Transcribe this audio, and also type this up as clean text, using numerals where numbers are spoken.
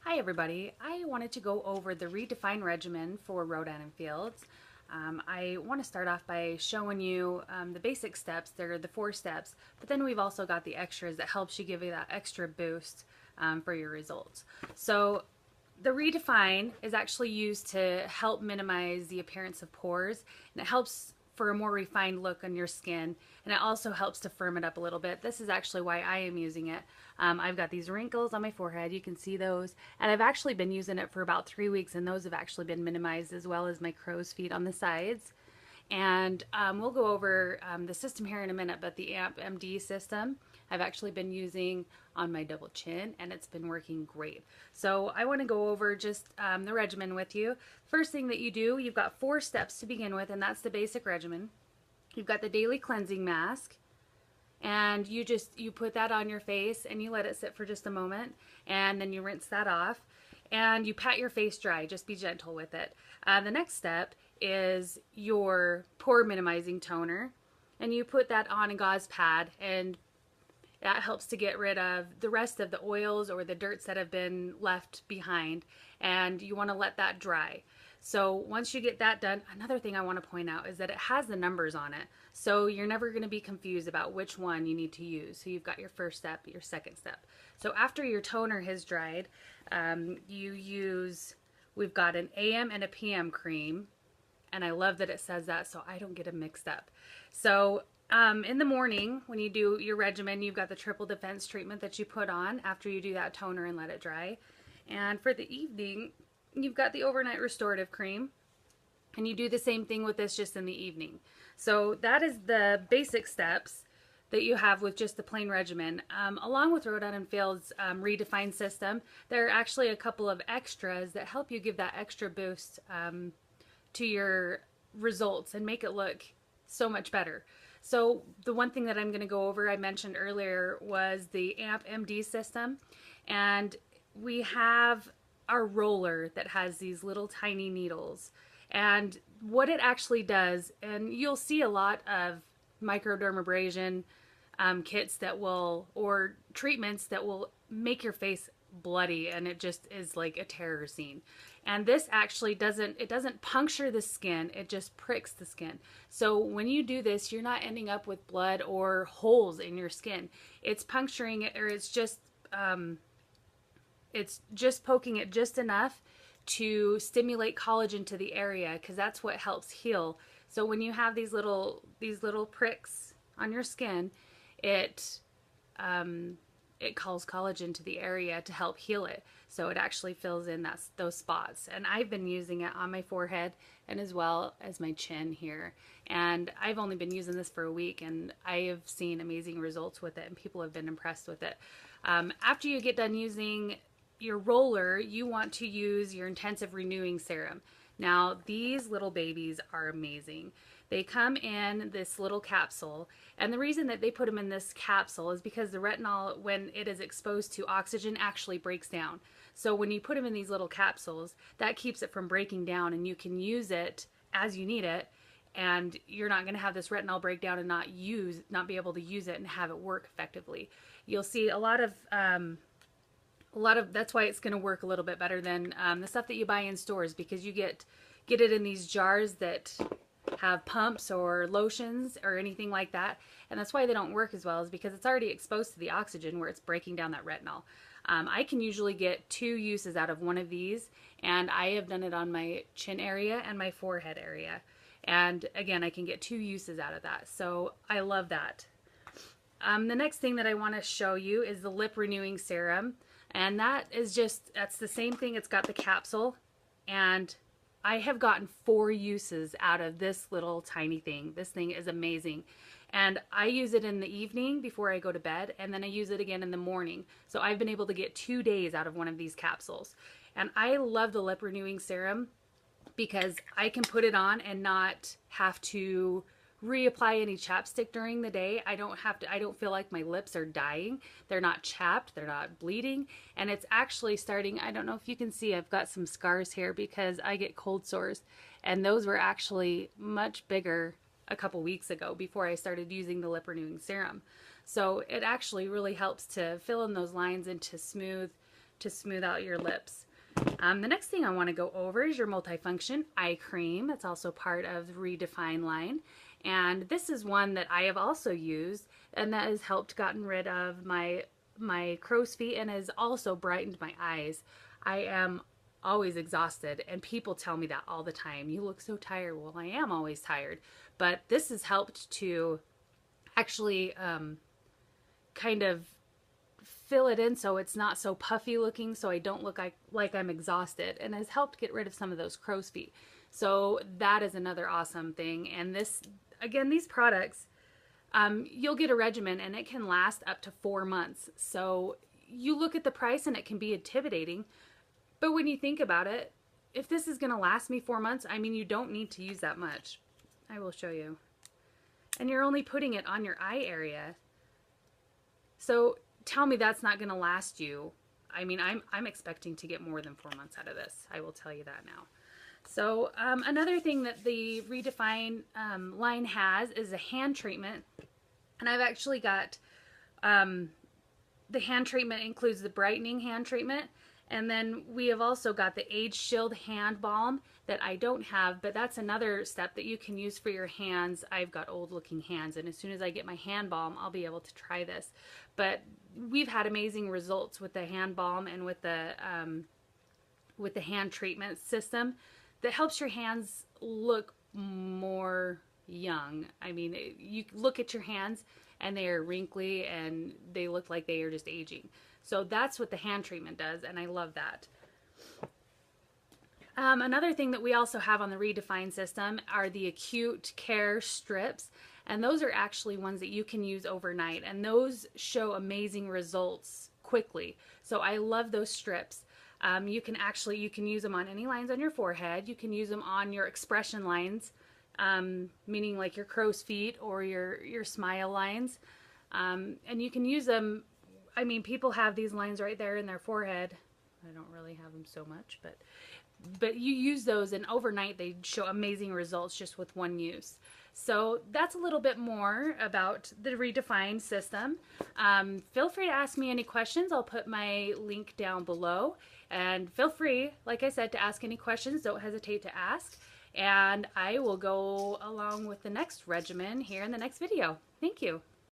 Hi everybody, I wanted to go over the Redefine regimen for Rodan Fields. I want to start off by showing you the basic steps. They're the 4 steps, but then we've also got the extras that helps you give you that extra boost for your results. So the Redefine is actually used to help minimize the appearance of pores, and it helps for a more refined look on your skin, and it also helps to firm it up a little bit. This is actually why I am using it. I've got these wrinkles on my forehead, you can see those, and I've actually been using it for about 3 weeks, and those have actually been minimized, as well as my crow's feet on the sides. And we'll go over the system here in a minute, but the AMP MD system I've actually been using on my double chin, and it's been working great. So I want to go over just the regimen with you. First thing that you do, you've got 4 steps to begin with, and that's the basic regimen. You've got the daily cleansing mask, and you put that on your face and you let it sit for just a moment, and then you rinse that off and you pat your face dry. Just be gentle with it. The next step is your pore minimizing toner, and you put that on a gauze pad, and that helps to get rid of the rest of the oils or the dirts that have been left behind, and you want to let that dry. So once you get that done, another thing I want to point out is that it has the numbers on it, so you're never going to be confused about which one you need to use. So you've got your first step, your second step. So after your toner has dried, we've got an AM and a PM cream, and I love that it says that so I don't get them mixed up. So in the morning, when you do your regimen, you've got the triple defense treatment that you put on after you do that toner and let it dry. And for the evening, you've got the overnight restorative cream, and you do the same thing with this, just in the evening. So that is the basic steps that you have with just the plain regimen. Along with Rodan Fields Redefine system, there are actually a couple of extras that help you give that extra boost to your results and make it look so much better. So the one thing that I'm going to go over, I mentioned earlier, was the AMP MD system, and we have our roller that has these little tiny needles, and what it actually does, and you'll see a lot of microdermabrasion kits that will, or treatments that will make your face bloody, and it just is like a terror scene. And this actually doesn't puncture the skin, it just pricks the skin. So when you do this, you're not ending up with blood or holes in your skin. It's puncturing it, or it's just poking it just enough to stimulate collagen to the area, because that's what helps heal. So when you have these little pricks on your skin, it calls collagen to the area to help heal it. So it actually fills in those spots. And I've been using it on my forehead and as well as my chin here. And I've only been using this for a week, and I have seen amazing results with it, and people have been impressed with it. After you get done using your roller, you want to use your intensive renewing serum. Now, these little babies are amazing. They come in this little capsule, and the reason that they put them in this capsule is because the retinol, when it is exposed to oxygen, actually breaks down. So when you put them in these little capsules, that keeps it from breaking down, and you can use it as you need it, and you're not going to have this retinol breakdown and not be able to use it and have it work effectively. You'll see a lot of that's why it's going to work a little bit better than the stuff that you buy in stores, because you get it in these jars that have pumps or lotions or anything like that, and that's why they don't work as well, is because it's already exposed to the oxygen where it's breaking down that retinol. I can usually get 2 uses out of one of these, and I have done it on my chin area and my forehead area, and again, I can get 2 uses out of that, so I love that. The next thing that I want to show you is the lip renewing serum, and that's the same thing. It's got the capsule, and I have gotten 4 uses out of this little tiny thing. This thing is amazing. And I use it in the evening before I go to bed, and then I use it again in the morning. So I've been able to get 2 days out of one of these capsules. And I love the lip renewing serum because I can put it on and not have to reapply any chapstick during the day. I don't feel like my lips are dying. They're not chapped, they're not bleeding, and it's actually starting, I don't know if you can see, I've got some scars here because I get cold sores, and those were actually much bigger a couple weeks ago before I started using the lip renewing serum. So it actually really helps to fill in those lines and to smooth to smooth out your lips. The next thing I want to go over is your multifunction eye cream. That's also part of the Redefine line. And this is one that I have also used, and that has helped gotten rid of my crow's feet and has also brightened my eyes. I am always exhausted, and people tell me that all the time. You look so tired. Well, I am always tired. But this has helped to actually kind of fill it in so it's not so puffy looking, so I don't look like I'm exhausted, and has helped get rid of some of those crow's feet. So that is another awesome thing. And this, again, these products, you'll get a regimen and it can last up to 4 months. So you look at the price and it can be intimidating, but when you think about it, if this is going to last me 4 months, I mean, you don't need to use that much. I will show you. And you're only putting it on your eye area. So tell me that's not going to last you. I mean, I'm expecting to get more than 4 months out of this. I will tell you that now. So another thing that the Redefine line has is a hand treatment. And I've actually got, the hand treatment includes the brightening hand treatment. And then we have also got the Age Shield hand balm that I don't have, but that's another step that you can use for your hands. I've got old looking hands, and as soon as I get my hand balm, I'll be able to try this. But we've had amazing results with the hand balm and with the hand treatment system that helps your hands look more young. I mean, you look at your hands and they are wrinkly and they look like they are just aging. So that's what the hand treatment does, and I love that. Another thing that we also have on the Redefine system are the acute care strips, and those are actually ones that you can use overnight, and those show amazing results quickly. So I love those strips. You can use them on any lines on your forehead. You can use them on your expression lines, meaning like your crow's feet or your smile lines, and you can use them. I mean, people have these lines right there in their forehead. I don't really have them so much, but you use those, and overnight they show amazing results just with one use. So that's a little bit more about the Redefine system. Feel free to ask me any questions. I'll put my link down below, and feel free, like I said, to ask any questions. Don't hesitate to ask, and I will go along with the next regimen here in the next video. Thank you.